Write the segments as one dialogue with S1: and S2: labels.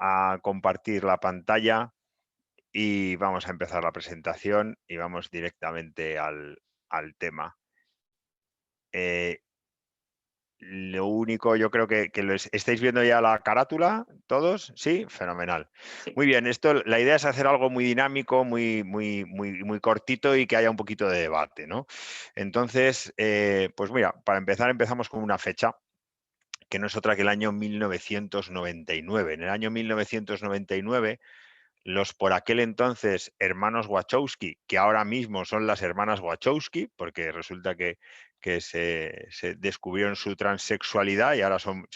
S1: a compartir la pantalla y vamos a empezar la presentación y vamos directamente al tema. Eh, lo único, yo creo que estáis viendo ya la carátula, ¿todos? ¿Sí? Fenomenal.
S2: Sí.
S1: Muy bien, la idea es hacer algo muy dinámico, muy cortito y que haya un poquito de debate, ¿no? Entonces, pues mira, para empezar empezamos con una fecha que no es otra que el año 1999. En el año 1999, los por aquel entonces hermanos Wachowski, que ahora mismo son las hermanas Wachowski, porque resulta que se descubrieron su transexualidad y ahora son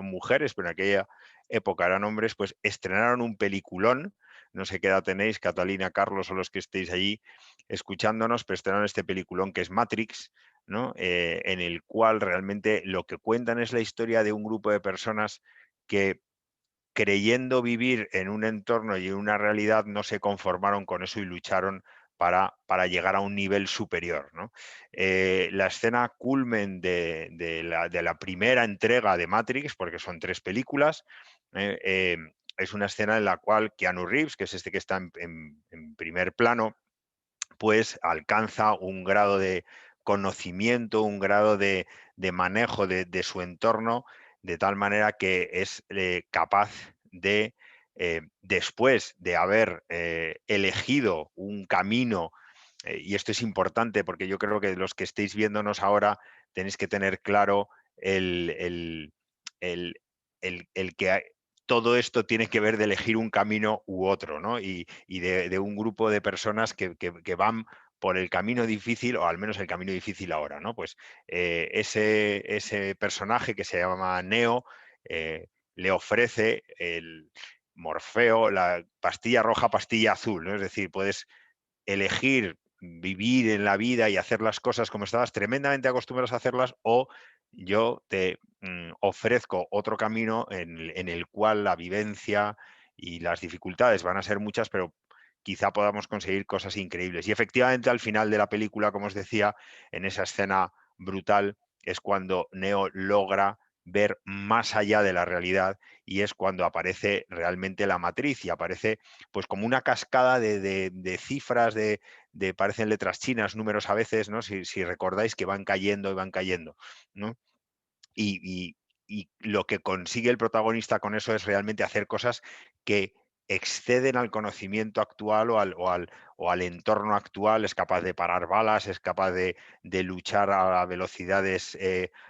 S1: mujeres, pero en aquella época eran hombres, pues estrenaron un peliculón. No sé qué edad tenéis, Catalina, Carlos o los que estéis allí escuchándonos, pero estrenaron este peliculón que es Matrix, ¿no? En el cual realmente lo que cuentan es la historia de un grupo de personas que, creyendo vivir en un entorno y en una realidad, no se conformaron con eso y lucharon para llegar a un nivel superior, ¿no? La escena culmen de la primera entrega de Matrix, porque son 3 películas, es una escena en la cual Keanu Reeves, que es este que está en primer plano, pues alcanza un grado de conocimiento, un grado de manejo de su entorno, de tal manera que es capaz de, después de haber elegido un camino, y esto es importante porque yo creo que los que estéis viéndonos ahora tenéis que tener claro el, el que todo esto tiene que ver de elegir un camino u otro, ¿no? Y de un grupo de personas que van por el camino difícil, o al menos el camino difícil ahora, ¿no? Pues ese personaje que se llama Neo le ofrece el Morfeo la pastilla roja, pastilla azul, ¿no? Es decir, puedes elegir vivir en la vida y hacer las cosas como estabas tremendamente acostumbrados a hacerlas, o yo te ofrezco otro camino en el cual la vivencia y las dificultades van a ser muchas, pero quizá podamos conseguir cosas increíbles. Y efectivamente al final de la película, como os decía, en esa escena brutal es cuando Neo logra ver más allá de la realidad y es cuando aparece realmente la matriz y aparece pues como una cascada de cifras, parecen letras chinas, números a veces, ¿no? Si recordáis que van cayendo y van cayendo, ¿no? Y, y- y lo que consigue el protagonista con eso es realmente hacer cosas que exceden al conocimiento actual o al entorno actual, es capaz de parar balas, es capaz de luchar a velocidades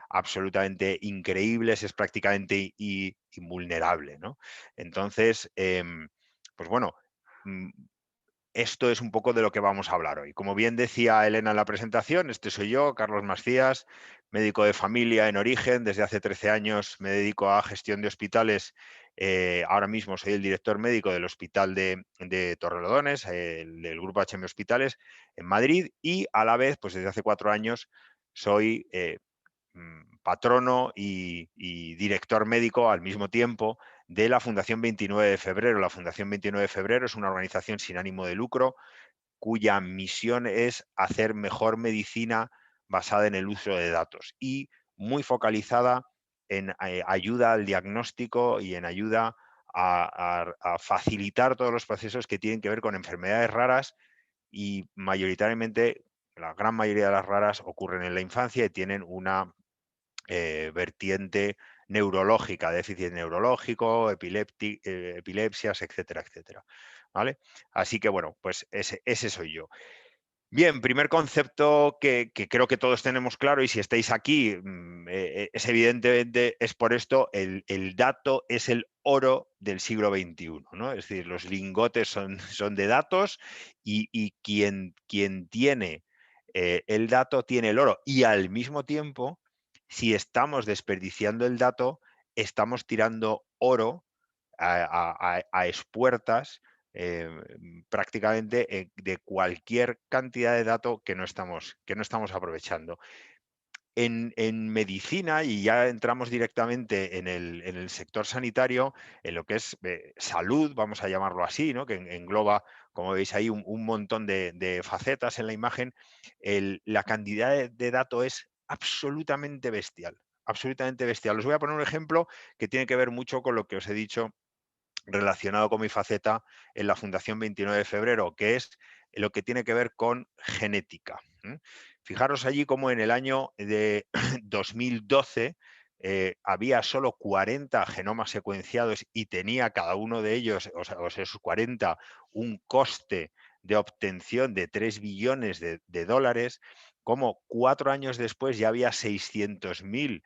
S1: absolutamente increíbles, es prácticamente invulnerable, ¿no? Entonces, pues bueno, mm, esto es un poco de lo que vamos a hablar hoy. Como bien decía Elena en la presentación, este soy yo, Carlos Macías, médico de familia en origen. Desde hace 13 años me dedico a gestión de hospitales. Ahora mismo soy el director médico del Hospital de Torrelodones, del Grupo HM Hospitales en Madrid, y a la vez, pues desde hace 4 años, soy patrono y director médico al mismo tiempo de la Fundación 29 de Febrero. La Fundación 29 de Febrero es una organización sin ánimo de lucro cuya misión es hacer mejor medicina basada en el uso de datos y muy focalizada en ayuda al diagnóstico y en ayuda a facilitar todos los procesos que tienen que ver con enfermedades raras, y mayoritariamente la gran mayoría de las raras ocurren en la infancia y tienen una vertiente neurológica, déficit neurológico, epilepsias, etcétera, etcétera. ¿Vale? Así que bueno, pues ese soy yo. Bien, primer concepto que creo que todos tenemos claro, y si estáis aquí, es evidentemente, es por esto, el dato es el oro del siglo XXI, ¿no? Es decir, los lingotes son de datos y quien tiene el dato tiene el oro. Y al mismo tiempo, si estamos desperdiciando el dato, estamos tirando oro a espuertas prácticamente de cualquier cantidad de dato que no estamos aprovechando. En medicina, y ya entramos directamente en el sector sanitario, en lo que es salud, vamos a llamarlo así, ¿no? Que engloba, como veis ahí, un montón de facetas en la imagen, la cantidad de dato es absolutamente bestial, absolutamente bestial. Os voy a poner un ejemplo que tiene que ver mucho con lo que os he dicho relacionado con mi faceta en la Fundación 29 de Febrero, que es lo que tiene que ver con genética. Fijaros allí como en el año de 2012 había solo 40 genomas secuenciados y tenía cada uno de ellos, o sea, esos 40, un coste de obtención de 3 billones de dólares, como 4 años después ya había 600.000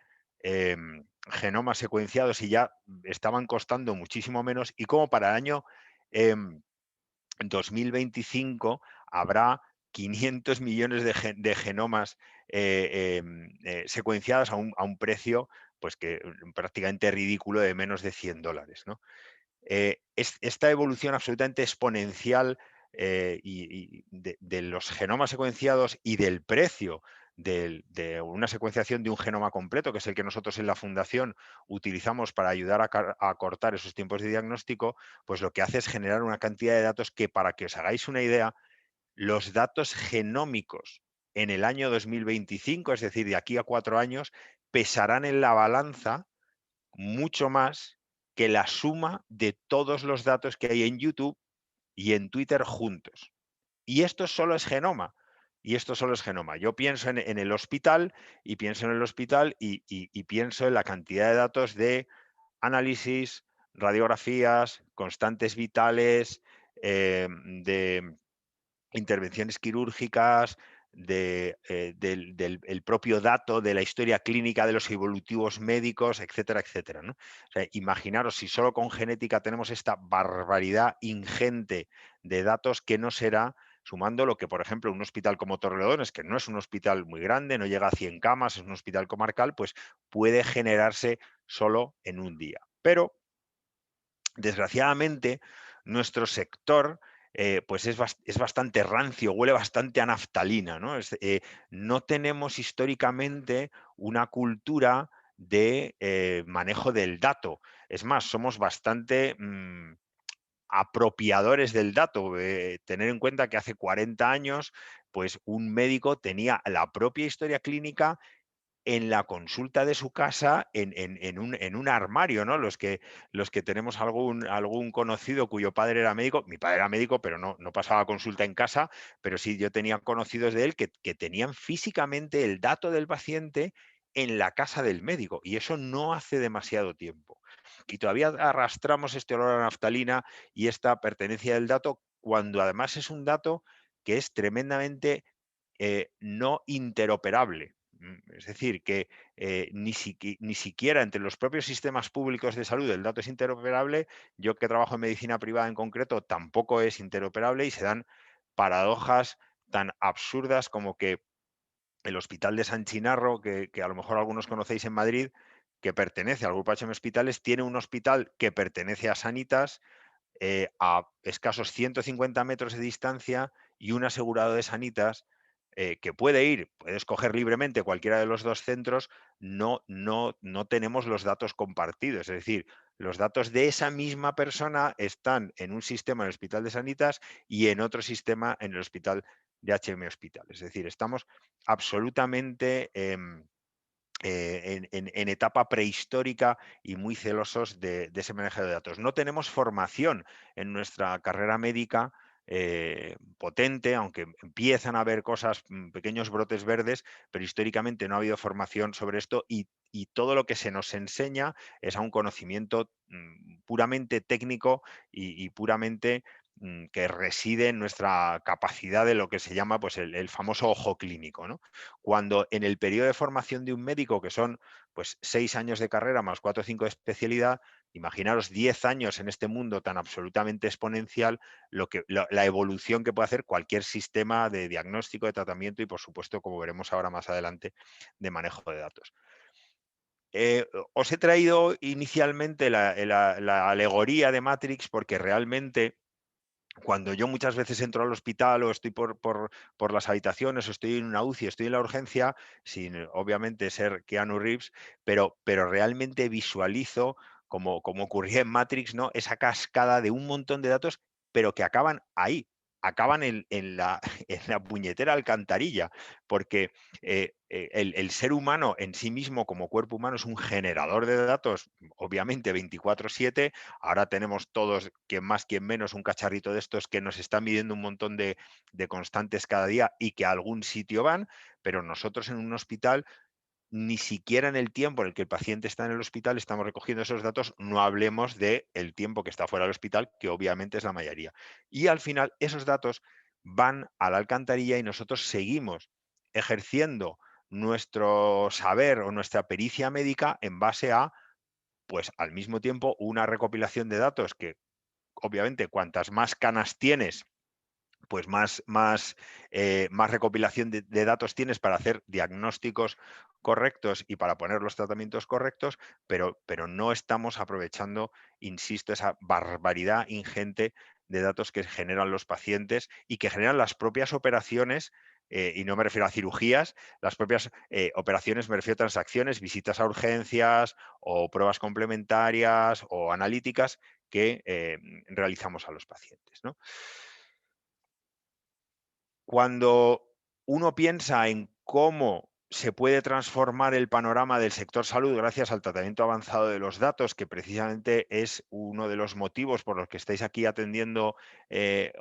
S1: genomas secuenciados y ya estaban costando muchísimo menos, y como para el año 2025 habrá 500 millones de genomas secuenciadas a un precio pues que prácticamente ridículo, de menos de $100, ¿no? Esta evolución absolutamente exponencial de los genomas secuenciados y del precio de una secuenciación de un genoma completo, que es el que nosotros en la Fundación utilizamos para ayudar a cortar esos tiempos de diagnóstico, pues lo que hace es generar una cantidad de datos que, para que os hagáis una idea, los datos genómicos en el año 2025, es decir, de aquí a 4 años, pesarán en la balanza mucho más que la suma de todos los datos que hay en YouTube y en Twitter juntos. Y esto solo es genoma. Y esto solo es genoma. Yo pienso en el hospital, y pienso en el hospital y pienso en la cantidad de datos de análisis, radiografías, constantes vitales, de intervenciones quirúrgicas, del el propio dato de la historia clínica de los evolutivos médicos, etcétera, etcétera, ¿no? O sea, imaginaros si solo con genética tenemos esta barbaridad ingente de datos, que no será sumando lo que, por ejemplo, un hospital como Torrelodones, que no es un hospital muy grande, no llega a 100 camas, es un hospital comarcal, pues puede generarse solo en un día. Pero desgraciadamente, nuestro sector pues es bastante rancio, huele bastante a naftalina, ¿no? No tenemos históricamente una cultura de manejo del dato. Es más, somos bastante apropiadores del dato. Tener en cuenta que hace 40 años, pues un médico tenía la propia historia clínica en la consulta de su casa, en un armario, ¿no? Los que tenemos algún conocido cuyo padre era médico, mi padre era médico, pero no pasaba consulta en casa, pero sí yo tenía conocidos de él que tenían físicamente el dato del paciente en la casa del médico, y eso no hace demasiado tiempo. Y todavía arrastramos este olor a naftalina y esta pertenencia del dato, cuando además es un dato que es tremendamente no interoperable. Es decir, que ni siquiera entre los propios sistemas públicos de salud el dato es interoperable. Yo, que trabajo en medicina privada en concreto, tampoco es interoperable, y se dan paradojas tan absurdas como que el Hospital de San Chinarro, que a lo mejor algunos conocéis en Madrid, que pertenece al Grupo HM Hospitales, tiene un hospital que pertenece a Sanitas, a escasos 150 metros de distancia, y un asegurado de Sanitas que puede escoger libremente cualquiera de los dos centros. No tenemos los datos compartidos. Es decir, los datos de esa misma persona están en un sistema en el Hospital de Sanitas y en otro sistema en el Hospital de HM Hospital. Es decir, estamos absolutamente en etapa prehistórica y muy celosos de ese manejo de datos. No tenemos formación en nuestra carrera médica potente, aunque empiezan a haber cosas, pequeños brotes verdes, pero históricamente no ha habido formación sobre esto, y todo lo que se nos enseña es a un conocimiento puramente técnico y puramente que reside en nuestra capacidad de lo que se llama pues el famoso ojo clínico, ¿no? Cuando en el periodo de formación de un médico, que son pues 6 años de carrera más 4 o 5 de especialidad, imaginaros 10 años en este mundo tan absolutamente exponencial, la evolución que puede hacer cualquier sistema de diagnóstico, de tratamiento y, por supuesto, como veremos ahora más adelante, de manejo de datos. Os he traído inicialmente la alegoría de Matrix porque realmente, cuando yo muchas veces entro al hospital o estoy por las habitaciones, o estoy en una UCI, estoy en la urgencia, sin obviamente ser Keanu Reeves, pero realmente visualizo, como ocurría en Matrix, ¿no? Esa cascada de un montón de datos, pero que acaban ahí. acaban en la puñetera alcantarilla, porque el ser humano en sí mismo, como cuerpo humano, es un generador de datos, obviamente 24/7. Ahora tenemos todos, quien más, quien menos, un cacharrito de estos que nos está midiendo un montón de constantes cada día y que a algún sitio van, pero nosotros en un hospital ni siquiera en el tiempo en el que el paciente está en el hospital estamos recogiendo esos datos, no hablemos del tiempo que está fuera del hospital, que obviamente es la mayoría. Y al final esos datos van a la alcantarilla y nosotros seguimos ejerciendo nuestro saber o nuestra pericia médica en base a, pues al mismo tiempo, una recopilación de datos que obviamente cuantas más canas tienes, pues más recopilación de datos tienes para hacer diagnósticos correctos y para poner los tratamientos correctos, pero no estamos aprovechando, insisto, esa barbaridad ingente de datos que generan los pacientes y que generan las propias operaciones, y no me refiero a cirugías, las propias operaciones, me refiero a transacciones, visitas a urgencias o pruebas complementarias o analíticas que realizamos a los pacientes, ¿no? Cuando uno piensa en cómo se puede transformar el panorama del sector salud gracias al tratamiento avanzado de los datos, que precisamente es uno de los motivos por los que estáis aquí atendiendo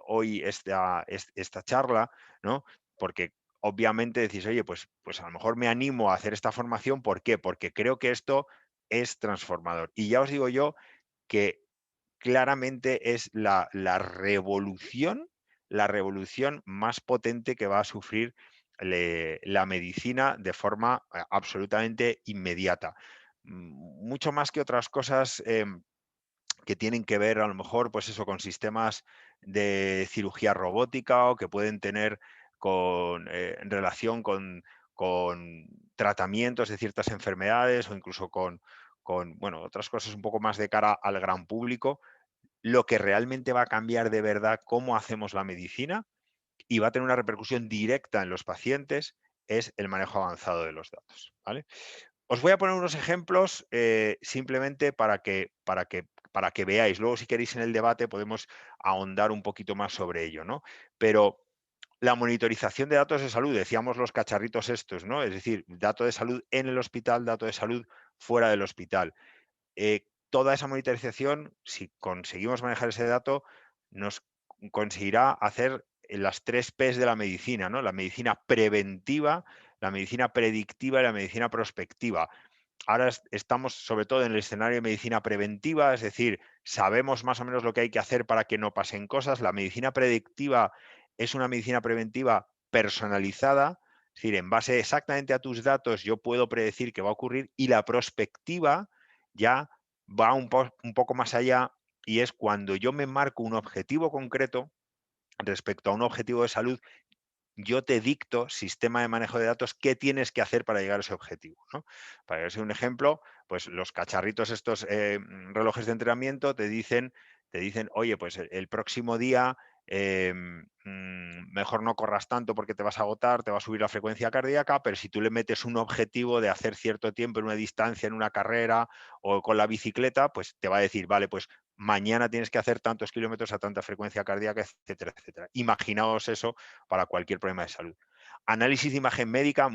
S1: hoy esta charla, ¿no? Porque obviamente decís, oye, pues a lo mejor me animo a hacer esta formación. ¿Por qué? Porque creo que esto es transformador. Y ya os digo yo que claramente es la revolución más potente que va a sufrir la medicina de forma absolutamente inmediata. Mucho más que otras cosas que tienen que ver a lo mejor, pues eso, con sistemas de cirugía robótica o que pueden tener en relación con tratamientos de ciertas enfermedades o incluso bueno, otras cosas un poco más de cara al gran público. Lo que realmente va a cambiar de verdad cómo hacemos la medicina y va a tener una repercusión directa en los pacientes es el manejo avanzado de los datos, ¿vale? Os voy a poner unos ejemplos simplemente para que veáis. Luego, si queréis en el debate, podemos ahondar un poquito más sobre ello, ¿no? Pero la monitorización de datos de salud, decíamos los cacharritos estos, ¿no? Es decir, dato de salud en el hospital, dato de salud fuera del hospital. Toda esa monitorización, si conseguimos manejar ese dato, nos conseguirá hacer las 3 Ps de la medicina, ¿no? La medicina preventiva, la medicina predictiva y la medicina prospectiva. Ahora estamos sobre todo en el escenario de medicina preventiva, es decir, sabemos más o menos lo que hay que hacer para que no pasen cosas. La medicina predictiva es una medicina preventiva personalizada, es decir, en base exactamente a tus datos yo puedo predecir qué va a ocurrir, y la prospectiva ya va un poco más allá y es cuando yo me marco un objetivo concreto respecto a un objetivo de salud, yo te dicto, sistema de manejo de datos, qué tienes que hacer para llegar a ese objetivo, ¿no? Para que os dé un ejemplo, pues los cacharritos estos, relojes de entrenamiento te dicen, oye, pues el próximo día mejor no corras tanto porque te vas a agotar, te va a subir la frecuencia cardíaca, pero si tú le metes un objetivo de hacer cierto tiempo en una distancia, en una carrera o con la bicicleta, pues te va a decir, vale, pues mañana tienes que hacer tantos kilómetros a tanta frecuencia cardíaca, etcétera, etcétera. Imaginaos eso para cualquier problema de salud. Análisis de imagen médica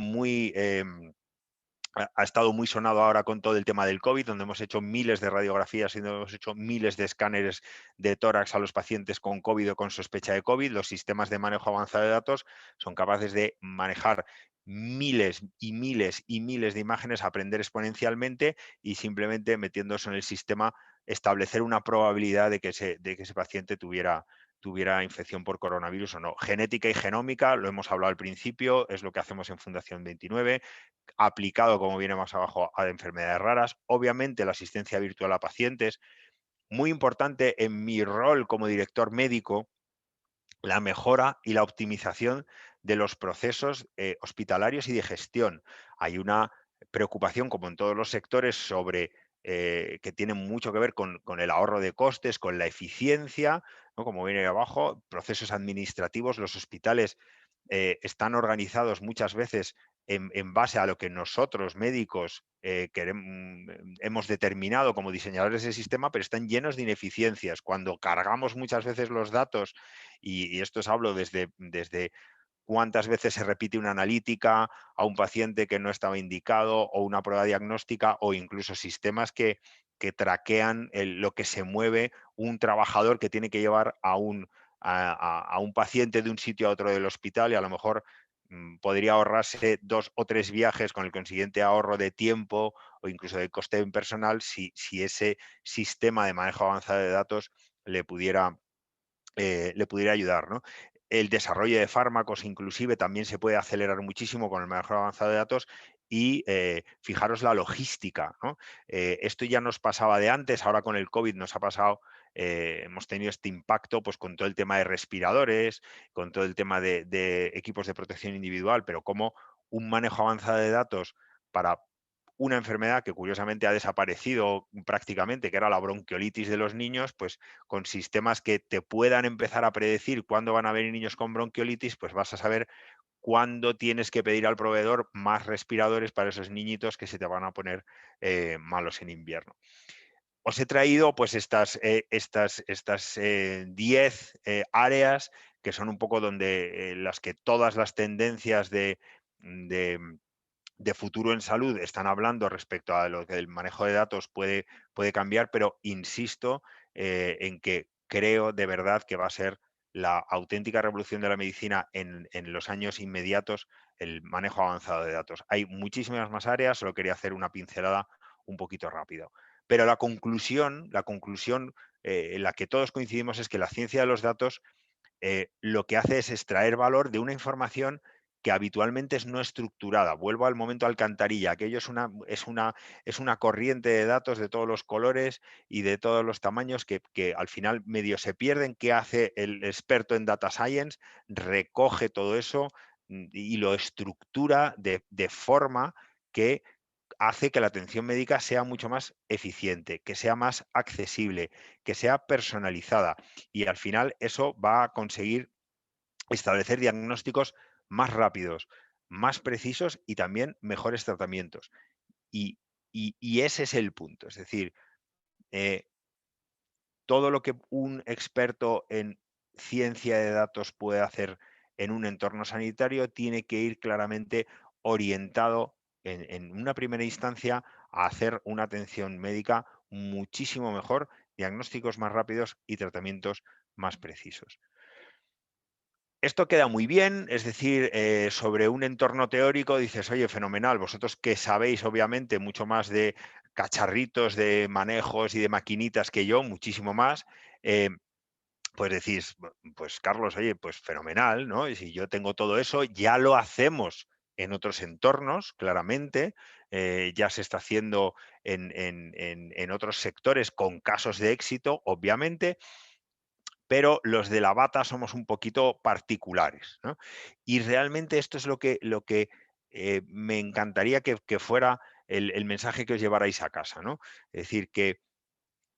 S1: ha estado muy sonado ahora con todo el tema del COVID, donde hemos hecho miles de radiografías y donde hemos hecho miles de escáneres de tórax a los pacientes con COVID o con sospecha de COVID. Los sistemas de manejo avanzado de datos son capaces de manejar miles y miles y miles de imágenes, aprender exponencialmente y simplemente metiéndose en el sistema establecer una probabilidad de que ese paciente tuviera infección por coronavirus o no. Genética y genómica, lo hemos hablado al principio, es lo que hacemos en Fundación 29, aplicado, como viene más abajo, a enfermedades raras. Obviamente, la asistencia virtual a pacientes. Muy importante en mi rol como director médico, la mejora y la optimización de los procesos hospitalarios y de gestión. Hay una preocupación, como en todos los sectores, sobre que tiene mucho que ver con el ahorro de costes, con la eficiencia, ¿no? Como viene abajo, procesos administrativos. Los hospitales están organizados muchas veces en base a lo que nosotros médicos hemos determinado como diseñadores del sistema, pero están llenos de ineficiencias. Cuando cargamos muchas veces los datos, y esto os hablo desde cuántas veces se repite una analítica a un paciente que no estaba indicado, o una prueba diagnóstica, o incluso sistemas que traquean lo que se mueve un trabajador que tiene que llevar a un paciente de un sitio a otro del hospital, y a lo mejor podría ahorrarse 2 o 3 viajes con el consiguiente ahorro de tiempo o incluso de coste personal si ese sistema de manejo avanzado de datos le pudiera ayudar, ¿no? El desarrollo de fármacos inclusive también se puede acelerar muchísimo con el manejo avanzado de datos, y fijaros la logística, ¿no? Esto ya nos pasaba de antes, ahora con el COVID nos ha pasado, hemos tenido este impacto pues, con todo el tema de respiradores, con todo el tema de equipos de protección individual, pero como un manejo avanzado de datos para una enfermedad que curiosamente ha desaparecido prácticamente, que era la bronquiolitis de los niños, pues con sistemas que te puedan empezar a predecir cuándo van a venir niños con bronquiolitis, pues vas a saber cuándo tienes que pedir al proveedor más respiradores para esos niñitos que se te van a poner malos en invierno. Os he traído pues estas 10 áreas que son un poco donde las que todas las tendencias de de futuro en salud están hablando respecto a lo que el manejo de datos puede cambiar, pero insisto en que creo de verdad que va a ser la auténtica revolución de la medicina en los años inmediatos, el manejo avanzado de datos. Hay muchísimas más áreas, solo quería hacer una pincelada un poquito rápido. Pero la conclusión en la que todos coincidimos es que la ciencia de los datos lo que hace es extraer valor de una información que habitualmente es no estructurada. Vuelvo al momento alcantarilla. Aquello es una corriente de datos de todos los colores y de todos los tamaños que al final medio se pierden. ¿Qué hace el experto en data science? Recoge todo eso y lo estructura de forma que hace que la atención médica sea mucho más eficiente, que sea más accesible, que sea personalizada, y al final eso va a conseguir establecer diagnósticos más rápidos, más precisos y también mejores tratamientos. Y, y ese es el punto. Es decir, eh, todo lo que un experto en ciencia de datos puede hacer en un entorno sanitario tiene que ir claramente orientado en una primera instancia a hacer una atención médica muchísimo mejor, diagnósticos más rápidos y tratamientos más precisos. Esto queda muy bien, es decir, sobre un entorno teórico dices, oye, fenomenal, vosotros que sabéis obviamente mucho más de cacharritos, de manejos y de maquinitas que yo, muchísimo más, pues decís, pues Carlos, oye, pues fenomenal, ¿no? Y si yo tengo todo eso, ya lo hacemos en otros entornos, claramente, ya se está haciendo en otros sectores con casos de éxito, obviamente, pero los de la bata somos un poquito particulares, ¿no? Y realmente esto es lo que me encantaría que fuera el mensaje que os llevarais a casa, ¿no? Es decir, que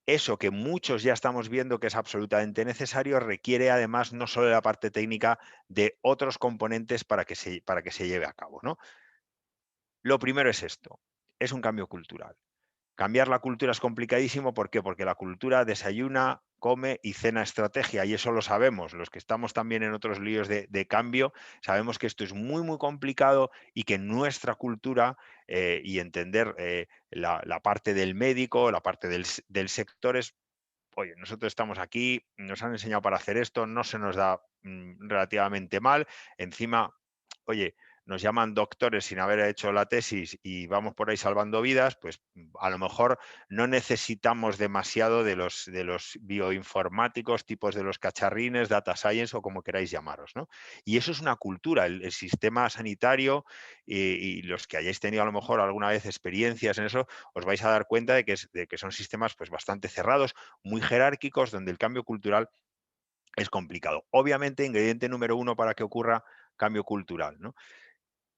S1: eso que muchos ya estamos viendo que es absolutamente necesario requiere además no solo de la parte técnica, de otros componentes para que se lleve a cabo, ¿no? Lo primero es esto, es un cambio cultural. Cambiar la cultura es complicadísimo, ¿por qué? Porque la cultura desayuna, come y cena estrategia, y eso lo sabemos. Los que estamos también en otros líos de cambio, sabemos que esto es muy, muy complicado y que nuestra cultura y entender la parte del médico, la parte del sector es, oye, nosotros estamos aquí, nos han enseñado para hacer esto, no se nos da relativamente mal, encima, oye, nos llaman doctores sin haber hecho la tesis y vamos por ahí salvando vidas, pues a lo mejor no necesitamos demasiado de los bioinformáticos, tipos de los cacharrines, data science o como queráis llamaros, ¿no? Y eso es una cultura, el sistema sanitario y los que hayáis tenido a lo mejor alguna vez experiencias en eso, os vais a dar cuenta de que son sistemas pues bastante cerrados, muy jerárquicos, donde el cambio cultural es complicado. Obviamente, ingrediente número uno para que ocurra cambio cultural, ¿no?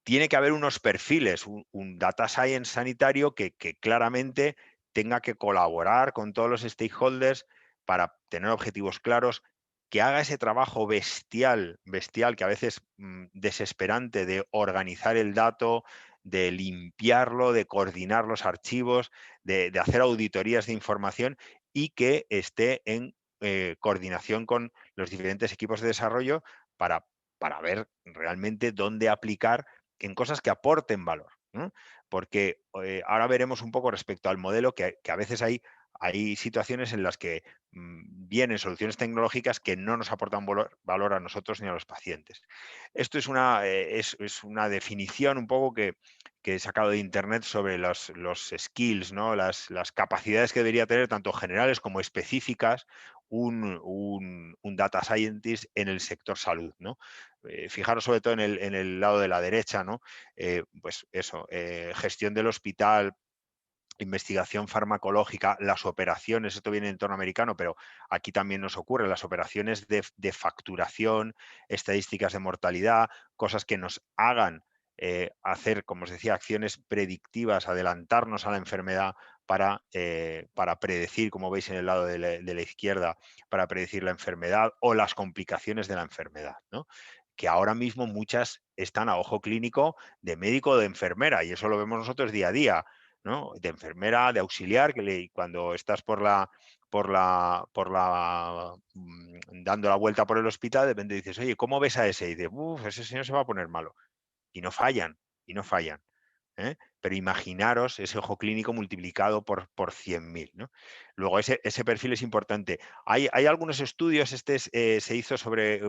S1: Tiene que haber unos perfiles, un data science sanitario que claramente tenga que colaborar con todos los stakeholders para tener objetivos claros, que haga ese trabajo bestial, bestial, que a veces desesperante, de organizar el dato, de limpiarlo, de coordinar los archivos, de hacer auditorías de información y que esté en coordinación con los diferentes equipos de desarrollo para, para ver realmente dónde aplicar en cosas que aporten valor, ¿no? Porque ahora veremos un poco respecto al modelo que a veces hay situaciones en las que vienen soluciones tecnológicas que no nos aportan valor a nosotros ni a los pacientes. Esto es una definición un poco que he sacado de internet sobre los skills, ¿no? Las capacidades que debería tener, tanto generales como específicas, un data scientist en el sector salud, ¿no? Fijaros sobre todo en el lado de la derecha, ¿no? Pues eso, gestión del hospital, investigación farmacológica, las operaciones, esto viene en entorno americano, pero aquí también nos ocurre, las operaciones de facturación, estadísticas de mortalidad, cosas que nos hagan hacer, como os decía, acciones predictivas, adelantarnos a la enfermedad para predecir, como veis en el lado de la izquierda, para predecir la enfermedad o las complicaciones de la enfermedad, ¿no? Que ahora mismo muchas están a ojo clínico de médico o de enfermera, y eso lo vemos nosotros día a día, ¿no? De enfermera, de auxiliar, cuando estás dando la vuelta por el hospital, de repente dices, oye, ¿cómo ves a ese? Y dices, uff, ese señor se va a poner malo. Y no fallan, y no fallan. ¿Eh? Pero imaginaros ese ojo clínico multiplicado por 100.000, ¿no? Luego, ese perfil es importante. Hay algunos estudios, se hizo sobre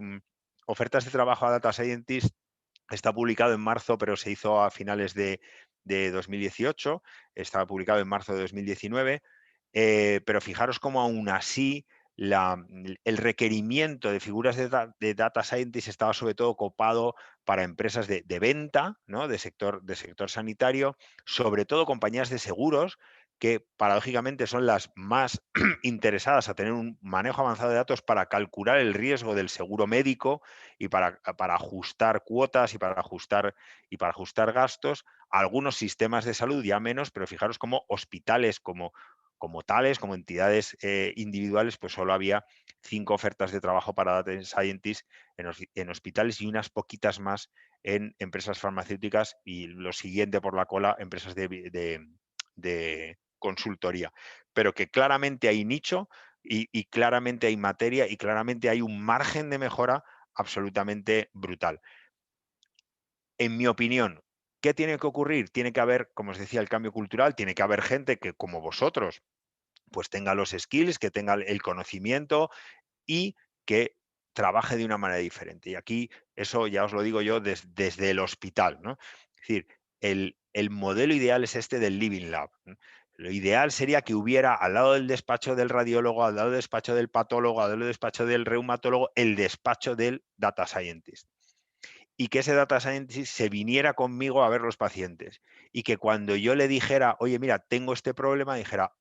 S1: ofertas de trabajo a Data Scientist. Está publicado en marzo, pero se hizo a finales de 2018. Estaba publicado en marzo de 2019. Pero fijaros cómo aún así el requerimiento de figuras de data scientist estaba sobre todo copado para empresas de venta, ¿no? De sector sanitario, sobre todo compañías de seguros, que paradójicamente son las más interesadas a tener un manejo avanzado de datos para calcular el riesgo del seguro médico y para ajustar cuotas y para ajustar gastos. Algunos sistemas de salud ya menos, pero fijaros cómo hospitales como tales, como entidades individuales, pues solo había 5 ofertas de trabajo para Data Scientists en hospitales y unas poquitas más en empresas farmacéuticas y lo siguiente por la cola, empresas de consultoría. Pero que claramente hay nicho y claramente hay materia y claramente hay un margen de mejora absolutamente brutal. En mi opinión, ¿qué tiene que ocurrir? Tiene que haber, como os decía, el cambio cultural, tiene que haber gente que, como vosotros, pues tenga los skills, que tenga el conocimiento y que trabaje de una manera diferente. Y aquí eso ya os lo digo yo desde el hospital, ¿no? Es decir, el modelo ideal es este del Living Lab, ¿no? Lo ideal sería que hubiera al lado del despacho del radiólogo, al lado del despacho del patólogo, al lado del despacho del reumatólogo, el despacho del data scientist. Y que ese data scientist se viniera conmigo a ver los pacientes. Y que cuando yo le dijera, oye, mira, tengo este problema, dijera,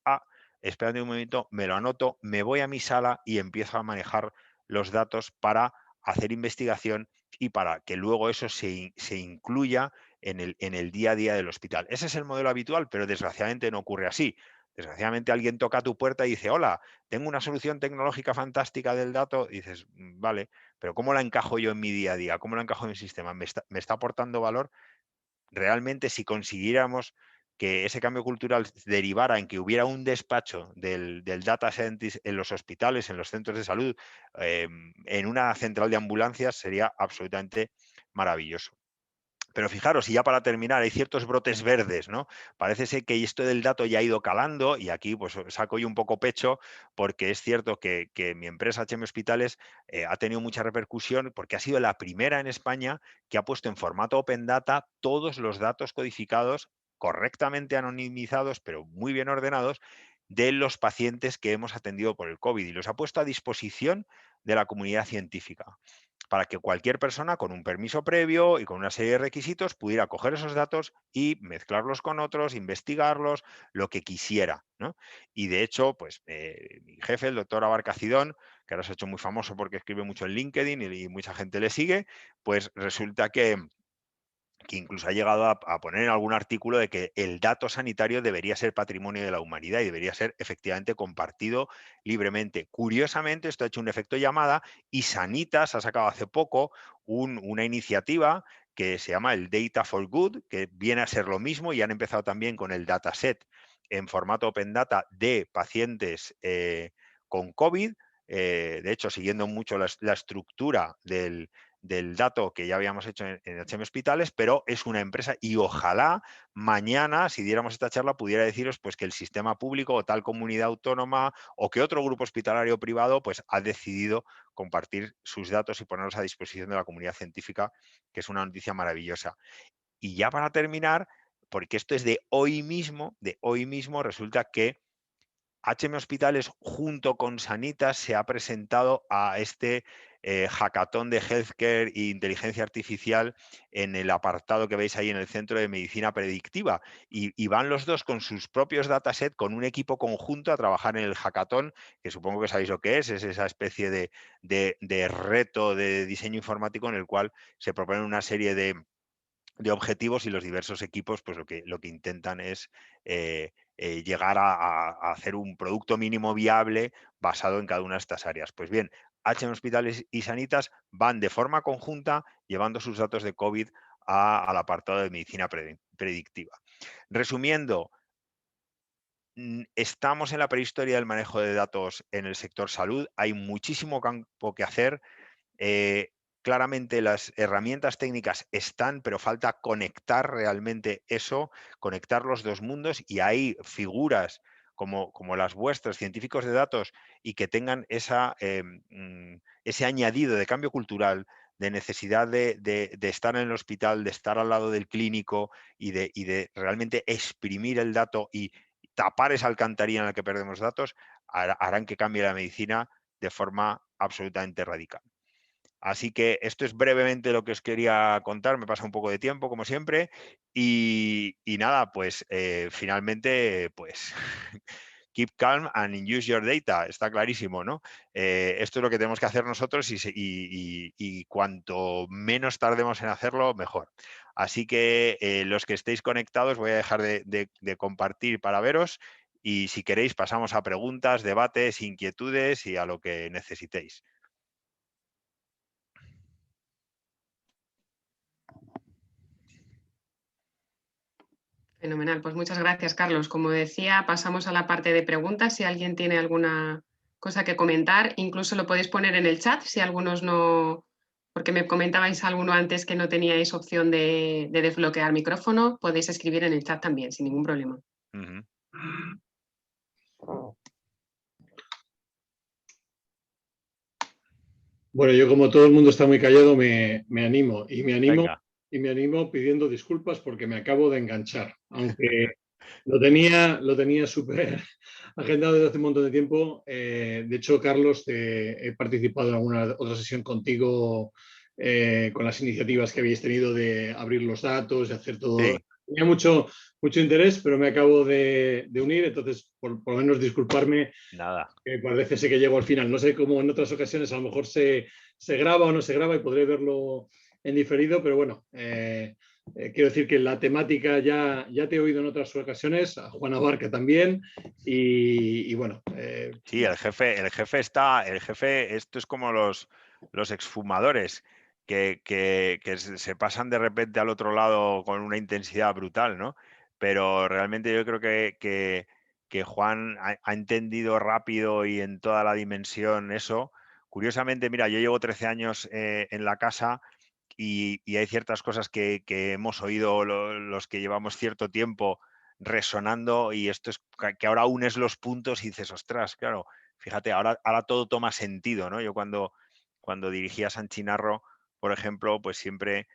S1: espérate un momento, me lo anoto, me voy a mi sala y empiezo a manejar los datos para hacer investigación y para que luego eso se incluya en el día a día del hospital. Ese es el modelo habitual, pero desgraciadamente no ocurre así. Desgraciadamente alguien toca a tu puerta y dice, hola, tengo una solución tecnológica fantástica del dato. Y dices, vale, pero ¿cómo la encajo yo en mi día a día? ¿Cómo la encajo en mi sistema? Me está aportando valor? Realmente, si consiguiéramos que ese cambio cultural derivara en que hubiera un despacho del data scientist en los hospitales, en los centros de salud, en una central de ambulancias, sería absolutamente maravilloso. Pero fijaros, y ya para terminar, hay ciertos brotes verdes, ¿no? Parece ser que esto del dato ya ha ido calando y aquí pues saco yo un poco pecho porque es cierto que mi empresa HM Hospitales ha tenido mucha repercusión porque ha sido la primera en España que ha puesto en formato Open Data todos los datos codificados, correctamente anonimizados, pero muy bien ordenados, de los pacientes que hemos atendido por el COVID y los ha puesto a disposición de la comunidad científica para que cualquier persona con un permiso previo y con una serie de requisitos pudiera coger esos datos y mezclarlos con otros, investigarlos, lo que quisiera, ¿no? Y de hecho, pues mi jefe, el doctor Abarcacidón, que ahora se ha hecho muy famoso porque escribe mucho en LinkedIn y mucha gente le sigue, pues resulta que incluso ha llegado a poner en algún artículo de que el dato sanitario debería ser patrimonio de la humanidad y debería ser efectivamente compartido libremente. Curiosamente, esto ha hecho un efecto llamada y Sanitas ha sacado hace poco una iniciativa que se llama el Data for Good, que viene a ser lo mismo, y han empezado también con el dataset en formato Open Data de pacientes con COVID. De hecho, siguiendo mucho la estructura del dato que ya habíamos hecho en HM Hospitales, pero es una empresa y ojalá mañana, si diéramos esta charla, pudiera deciros pues, que el sistema público o tal comunidad autónoma o que otro grupo hospitalario privado pues, ha decidido compartir sus datos y ponerlos a disposición de la comunidad científica, que es una noticia maravillosa. Y ya para terminar, porque esto es de hoy mismo resulta que HM Hospitales junto con Sanitas se ha presentado a este hackathon de healthcare e inteligencia artificial en el apartado que veis ahí en el Centro de Medicina Predictiva. Y van los dos con sus propios datasets, con un equipo conjunto a trabajar en el hackathon, que supongo que sabéis lo que es esa especie de reto de diseño informático en el cual se proponen una serie de objetivos y los diversos equipos pues lo que intentan es llegar a hacer un producto mínimo viable basado en cada una de estas áreas. Pues bien, HM Hospitales y Sanitas van de forma conjunta llevando sus datos de COVID al apartado de medicina predictiva. Resumiendo, estamos en la prehistoria del manejo de datos en el sector salud, hay muchísimo campo que hacer. Eh, Claramente las herramientas técnicas están, pero falta conectar realmente eso, conectar los dos mundos, y hay figuras como las vuestras, científicos de datos, y que tengan ese añadido de cambio cultural, de necesidad de estar en el hospital, de estar al lado del clínico y de realmente exprimir el dato y tapar esa alcantarilla en la que perdemos datos, harán que cambie la medicina de forma absolutamente radical. Así que esto es brevemente lo que os quería contar, me pasa un poco de tiempo, como siempre, y nada, pues finalmente, pues keep calm and use your data, está clarísimo, ¿no? Esto es lo que tenemos que hacer nosotros y cuanto menos tardemos en hacerlo, mejor. Así que los que estéis conectados voy a dejar de compartir para veros y si queréis pasamos a preguntas, debates, inquietudes y a lo que necesitéis.
S2: Fenomenal, pues muchas gracias, Carlos. Como decía, pasamos a la parte de preguntas. Si alguien tiene alguna cosa que comentar, incluso lo podéis poner en el chat si algunos no, porque me comentabais alguno antes que no teníais opción de desbloquear micrófono, podéis escribir en el chat también, sin ningún problema.
S1: Uh-huh.
S3: Bueno, yo como todo el mundo está muy callado, me animo.
S1: Venga.
S3: Y me animo pidiendo disculpas porque me acabo de enganchar. Aunque lo tenía súper agendado desde hace un montón de tiempo. De hecho, Carlos, he participado en alguna otra sesión contigo con las iniciativas que habéis tenido de abrir los datos, de hacer todo.
S1: Sí.
S3: Tenía mucho interés, pero me acabo de unir, entonces por lo menos disculparme.
S1: Nada.
S3: Parece ser que llego al final. No sé cómo en otras ocasiones a lo mejor se graba o no se graba y podré verlo en diferido, pero bueno, quiero decir que la temática ya te he oído en otras ocasiones, a Juana Barca también, y bueno.
S1: Sí, el jefe está, esto es como los exfumadores que se pasan de repente al otro lado con una intensidad brutal, ¿no? Pero realmente yo creo que Juan ha entendido rápido y en toda la dimensión eso. Curiosamente, mira, yo llevo 13 años en la casa y hay ciertas cosas que hemos oído los que llevamos cierto tiempo resonando, y esto es que ahora unes los puntos y dices, ostras, claro, fíjate, ahora todo toma sentido, ¿no? Yo cuando dirigía San Chinarro, por ejemplo, pues siempre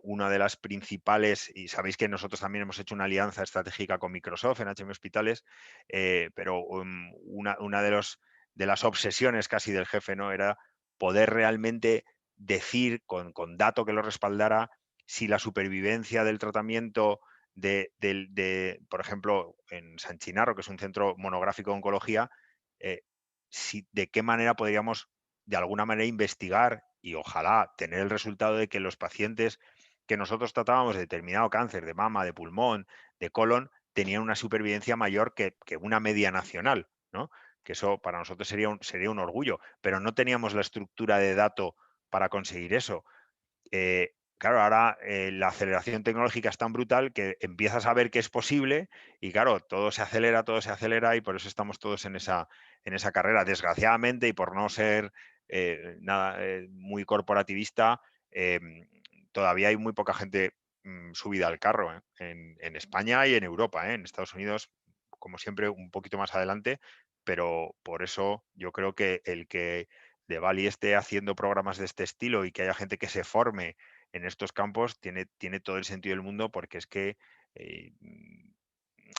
S1: una de las principales, y sabéis que nosotros también hemos hecho una alianza estratégica con Microsoft en HM Hospitales, pero una de las obsesiones casi del jefe, ¿no? Era poder realmente decir con dato que lo respaldara si la supervivencia del tratamiento por ejemplo, en San Chinarro, que es un centro monográfico de oncología, de qué manera podríamos de alguna manera investigar y ojalá tener el resultado de que los pacientes que nosotros tratábamos de determinado cáncer de mama, de pulmón, de colon, tenían una supervivencia mayor que una media nacional, ¿no? Que eso para nosotros sería un orgullo, pero no teníamos la estructura de dato para conseguir eso. Claro, ahora la aceleración tecnológica es tan brutal que empiezas a ver que es posible y claro, todo se acelera y por eso estamos todos en esa carrera. Desgraciadamente, y por no ser muy corporativista, todavía hay muy poca gente subida al carro en España y en Europa. En Estados Unidos, como siempre, un poquito más adelante, pero por eso yo creo que el que de Bali esté haciendo programas de este estilo y que haya gente que se forme en estos campos tiene todo el sentido del mundo, porque es que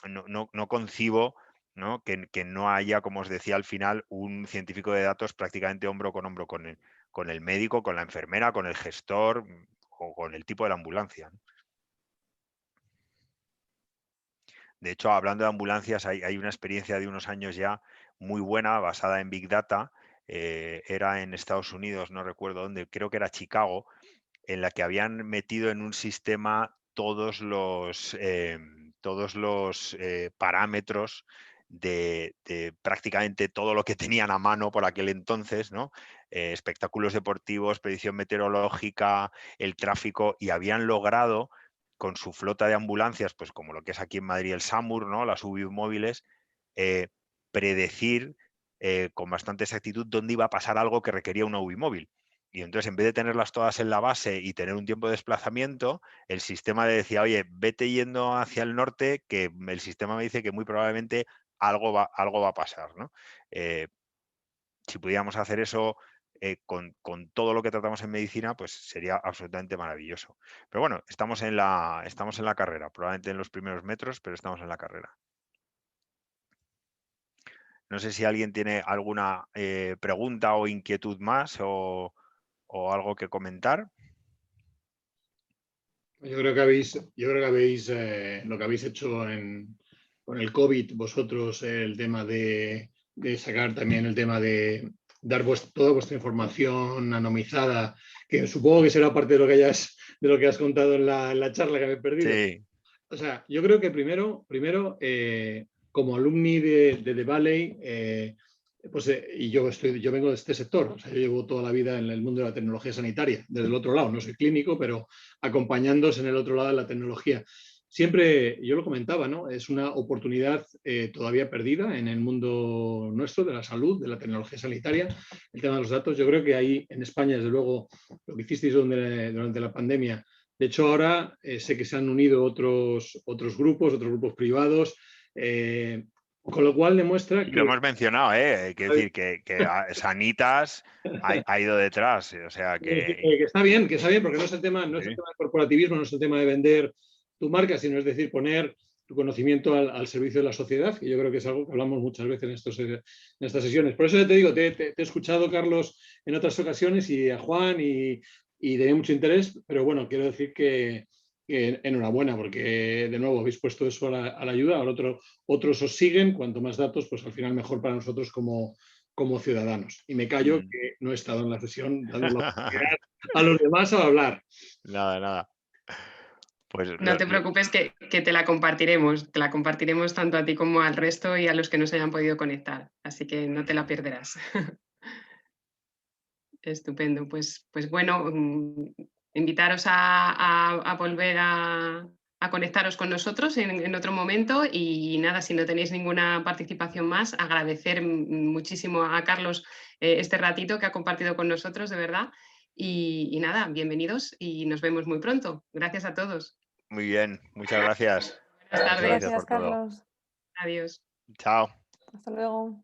S1: no concibo, ¿no? Que no haya, como os decía al final, un científico de datos prácticamente hombro con el médico, con la enfermera, con el gestor o con el tipo de la ambulancia, ¿no? De hecho, hablando de ambulancias, hay una experiencia de unos años ya muy buena, basada en Big Data. Era en Estados Unidos, no recuerdo dónde, creo que era Chicago, en la que habían metido en un sistema todos los parámetros de prácticamente todo lo que tenían a mano por aquel entonces, ¿no? Espectáculos deportivos, predicción meteorológica, el tráfico, y habían logrado con su flota de ambulancias, pues como lo que es aquí en Madrid el SAMUR, ¿no? Las UBI móviles, predecir con bastante exactitud dónde iba a pasar algo que requería una UBI móvil. Y entonces, en vez de tenerlas todas en la base y tener un tiempo de desplazamiento, el sistema le decía, oye, vete yendo hacia el norte, que el sistema me dice que muy probablemente algo va a pasar, ¿no? Si pudiéramos hacer eso con todo lo que tratamos en medicina, pues sería absolutamente maravilloso. Pero bueno, estamos en la carrera, probablemente en los primeros metros, pero estamos en la carrera. No sé si alguien tiene alguna pregunta o inquietud más o algo que comentar.
S3: Yo creo que habéis lo que habéis hecho con el COVID, vosotros, el tema de sacar también el tema de dar toda vuestra información anonimizada, que supongo que será parte de lo que has contado en la charla que me he perdido.
S1: Sí.
S3: O sea, yo creo que primero como alumni de The Valley, y yo vengo de este sector, o sea, yo llevo toda la vida en el mundo de la tecnología sanitaria, desde el otro lado, no soy clínico, pero acompañándose en el otro lado de la tecnología. Siempre, yo lo comentaba, ¿no? Es una oportunidad todavía perdida en el mundo nuestro de la salud, de la tecnología sanitaria, el tema de los datos. Yo creo que ahí en España, desde luego, lo que hicisteis durante la pandemia. De hecho, ahora sé que se han unido otros grupos privados, con lo cual demuestra que...
S1: Lo hemos mencionado, quiero decir que Sanitas ha ido detrás, o sea que...
S3: que está bien, porque no es el tema de corporativismo, no es el tema de vender tu marca, sino es decir, poner tu conocimiento al servicio de la sociedad, que yo creo que es algo que hablamos muchas veces en estas sesiones. Por eso te digo, te he escuchado, Carlos, en otras ocasiones, y a Juan, y tenía mucho interés, pero bueno, quiero decir que enhorabuena, porque de nuevo habéis puesto eso a la ayuda, ahora otros os siguen, cuanto más datos, pues al final mejor para nosotros como ciudadanos. Y me callo que no he estado en la sesión dando la oportunidad a los demás a hablar.
S1: Nada. Pues
S2: no te preocupes que te la compartiremos tanto a ti como al resto y a los que no se hayan podido conectar, así que no te la perderás. Estupendo, pues bueno, invitaros a volver a conectaros con nosotros en otro momento, y nada, si no tenéis ninguna participación más, agradecer muchísimo a Carlos este ratito que ha compartido con nosotros, de verdad, y nada, bienvenidos y nos vemos muy pronto. Gracias a todos.
S1: muy bien, muchas gracias.
S2: Buenas tardes.
S1: Muchas gracias por todo.
S4: Carlos.
S2: Adiós.
S1: Chao.
S4: Hasta luego.